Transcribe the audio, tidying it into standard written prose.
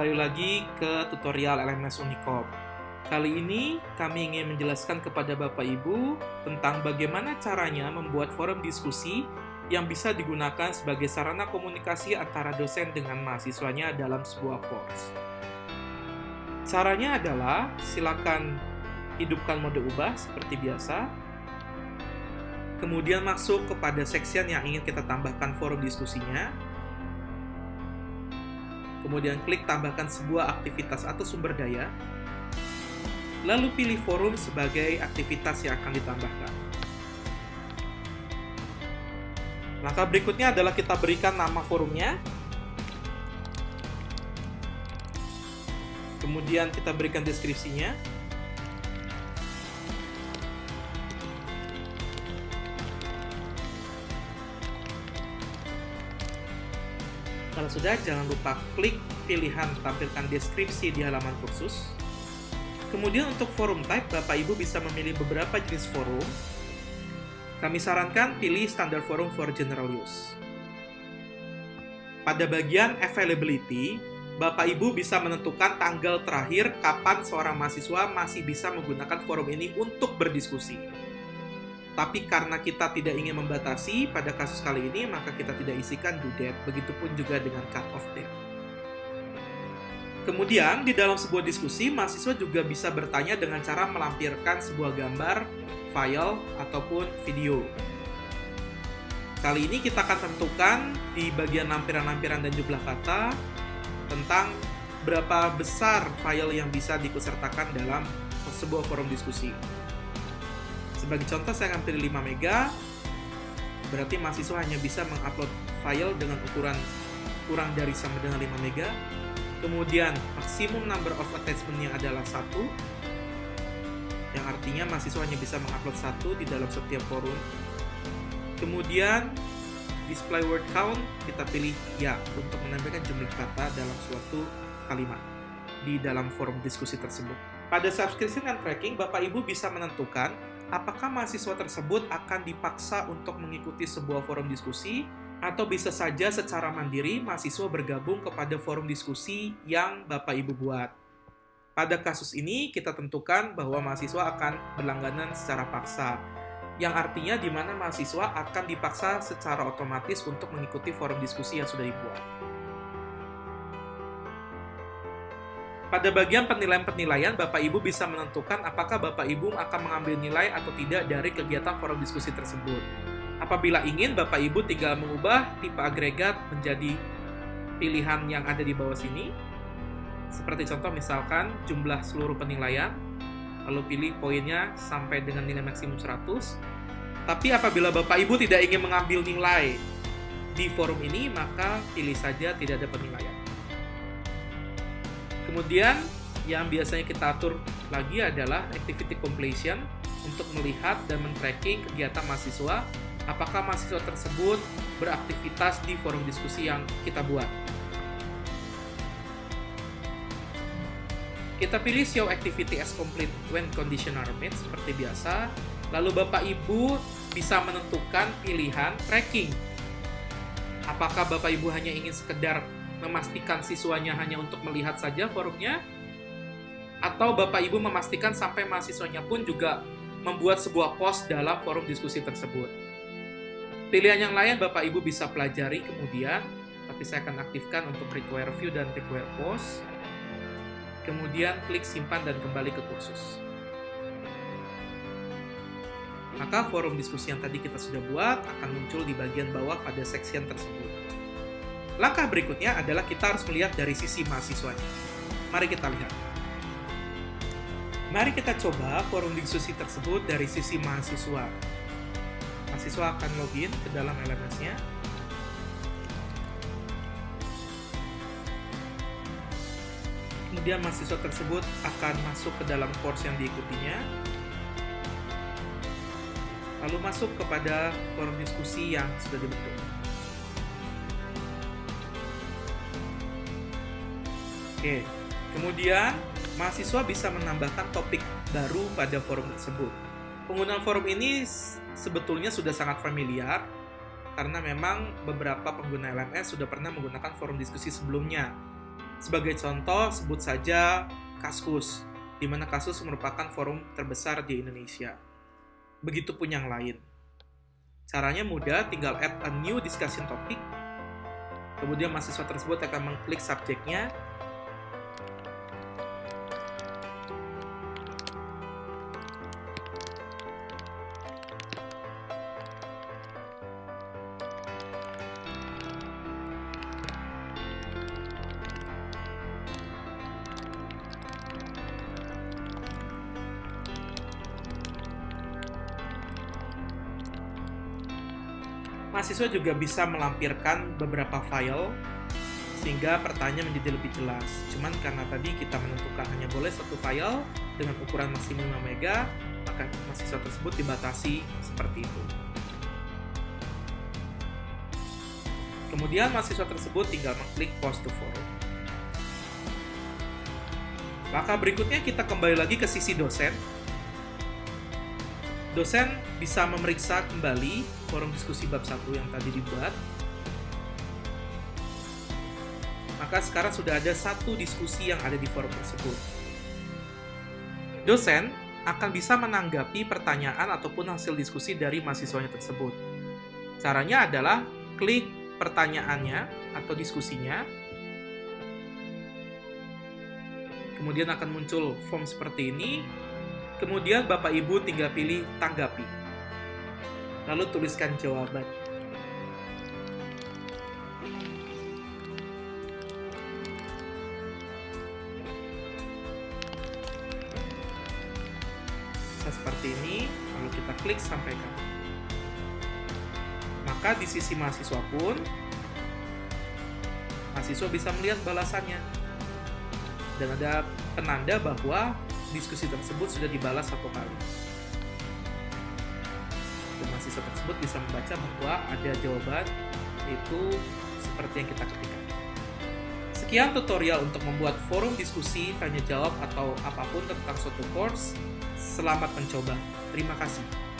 kembali lagi ke tutorial LMS Unicom. Kali ini kami ingin menjelaskan kepada Bapak Ibu tentang bagaimana caranya membuat forum diskusi yang bisa digunakan sebagai sarana komunikasi antara dosen dengan mahasiswanya dalam sebuah course. Caranya adalah silakan hidupkan mode ubah seperti biasa. Kemudian masuk kepada section yang ingin kita tambahkan forum diskusinya. Kemudian klik tambahkan sebuah aktivitas atau sumber daya. Lalu pilih forum sebagai aktivitas yang akan ditambahkan. Langkah berikutnya adalah kita berikan nama forumnya. Kemudian kita berikan deskripsinya. Kalau sudah, jangan lupa klik pilihan tampilkan deskripsi di halaman kursus. Kemudian untuk forum type, Bapak Ibu bisa memilih beberapa jenis forum. Kami sarankan pilih standar forum for general use. Pada bagian availability, Bapak Ibu bisa menentukan tanggal terakhir kapan seorang mahasiswa masih bisa menggunakan forum ini untuk berdiskusi. Tapi karena kita tidak ingin membatasi pada kasus kali ini, maka kita tidak isikan due date, begitupun juga dengan cut off date. Kemudian, di dalam sebuah diskusi, mahasiswa juga bisa bertanya dengan cara melampirkan sebuah gambar, file, ataupun video. Kali ini kita akan tentukan di bagian lampiran-lampiran dan jumlah kata tentang berapa besar file yang bisa diikutsertakan dalam sebuah forum diskusi. Sebagai contoh, saya akan pilih 5 mega, berarti mahasiswa hanya bisa mengupload file dengan ukuran kurang dari sama dengan 5 mega. Kemudian, maksimum number of attachment-nya adalah 1, yang artinya mahasiswa hanya bisa mengupload 1 di dalam setiap forum. Kemudian, display word count, kita pilih ya untuk menampilkan jumlah kata dalam suatu kalimat di dalam forum diskusi tersebut. Pada subscription and tracking, Bapak Ibu bisa menentukan apakah mahasiswa tersebut akan dipaksa untuk mengikuti sebuah forum diskusi, atau bisa saja secara mandiri mahasiswa bergabung kepada forum diskusi yang Bapak Ibu buat. Pada kasus ini, kita tentukan bahwa mahasiswa akan berlangganan secara paksa, yang artinya di mana mahasiswa akan dipaksa secara otomatis untuk mengikuti forum diskusi yang sudah dibuat. Pada bagian penilaian-penilaian, Bapak Ibu bisa menentukan apakah Bapak Ibu akan mengambil nilai atau tidak dari kegiatan forum diskusi tersebut. Apabila ingin, Bapak Ibu tinggal mengubah tipe agregat menjadi pilihan yang ada di bawah sini. Seperti contoh misalkan jumlah seluruh penilaian, lalu pilih poinnya sampai dengan nilai maksimum 100. Tapi apabila Bapak Ibu tidak ingin mengambil nilai di forum ini, maka pilih saja tidak ada penilaian. Kemudian, yang biasanya kita atur lagi adalah activity completion untuk melihat dan men-tracking kegiatan mahasiswa, apakah mahasiswa tersebut beraktivitas di forum diskusi yang kita buat. Kita pilih show activity as complete when condition are met seperti biasa. Lalu Bapak Ibu bisa menentukan pilihan tracking. Apakah Bapak Ibu hanya ingin sekedar memastikan siswanya hanya untuk melihat saja forumnya, atau Bapak Ibu memastikan sampai mahasiswanya pun juga membuat sebuah post dalam forum diskusi tersebut. Pilihan yang lain Bapak Ibu bisa pelajari kemudian, tapi saya akan aktifkan untuk require view dan require post. Kemudian klik simpan dan kembali ke kursus. Maka forum diskusi yang tadi kita sudah buat akan muncul di bagian bawah pada section tersebut. Langkah berikutnya adalah kita harus melihat dari sisi mahasiswanya. Mari kita lihat. Mari kita coba forum diskusi tersebut dari sisi mahasiswa. Mahasiswa akan login ke dalam LMS-nya. Kemudian mahasiswa tersebut akan masuk ke dalam course yang diikutinya. Lalu masuk kepada forum diskusi yang sudah dibentuk. Oke, kemudian mahasiswa bisa menambahkan topik baru pada forum tersebut. Penggunaan forum ini sebetulnya sudah sangat familiar, karena memang beberapa pengguna LMS sudah pernah menggunakan forum diskusi sebelumnya. Sebagai contoh, sebut saja Kaskus, di mana Kaskus merupakan forum terbesar di Indonesia. Begitupun yang lain. Caranya mudah, tinggal add a new discussion topic. Kemudian mahasiswa tersebut akan mengklik subjeknya. Mahasiswa juga bisa melampirkan beberapa file sehingga pertanyaan menjadi lebih jelas. Cuman karena tadi kita menentukan hanya boleh satu file dengan ukuran maksimum 5 MB, maka mahasiswa tersebut dibatasi seperti itu. Kemudian mahasiswa tersebut tinggal mengklik post to forum. Langkah berikutnya kita kembali lagi ke sisi dosen. Dosen bisa memeriksa kembali forum diskusi bab 1 yang tadi dibuat. Maka sekarang sudah ada satu diskusi yang ada di forum tersebut. Dosen akan bisa menanggapi pertanyaan ataupun hasil diskusi dari mahasiswanya tersebut. Caranya adalah klik pertanyaannya atau diskusinya. Kemudian akan muncul form seperti ini. Kemudian Bapak Ibu tinggal pilih tanggapi. Lalu tuliskan jawaban. Seperti ini, lalu kita klik sampaikan. Maka di sisi mahasiswa pun, mahasiswa bisa melihat balasannya. Dan ada penanda bahwa diskusi tersebut sudah dibalas 1 kali. Dan mahasiswa tersebut bisa membaca bahwa ada jawaban, itu seperti yang kita ketikkan. Sekian tutorial untuk membuat forum diskusi, tanya jawab, atau apapun tentang suatu course. Selamat mencoba. Terima kasih.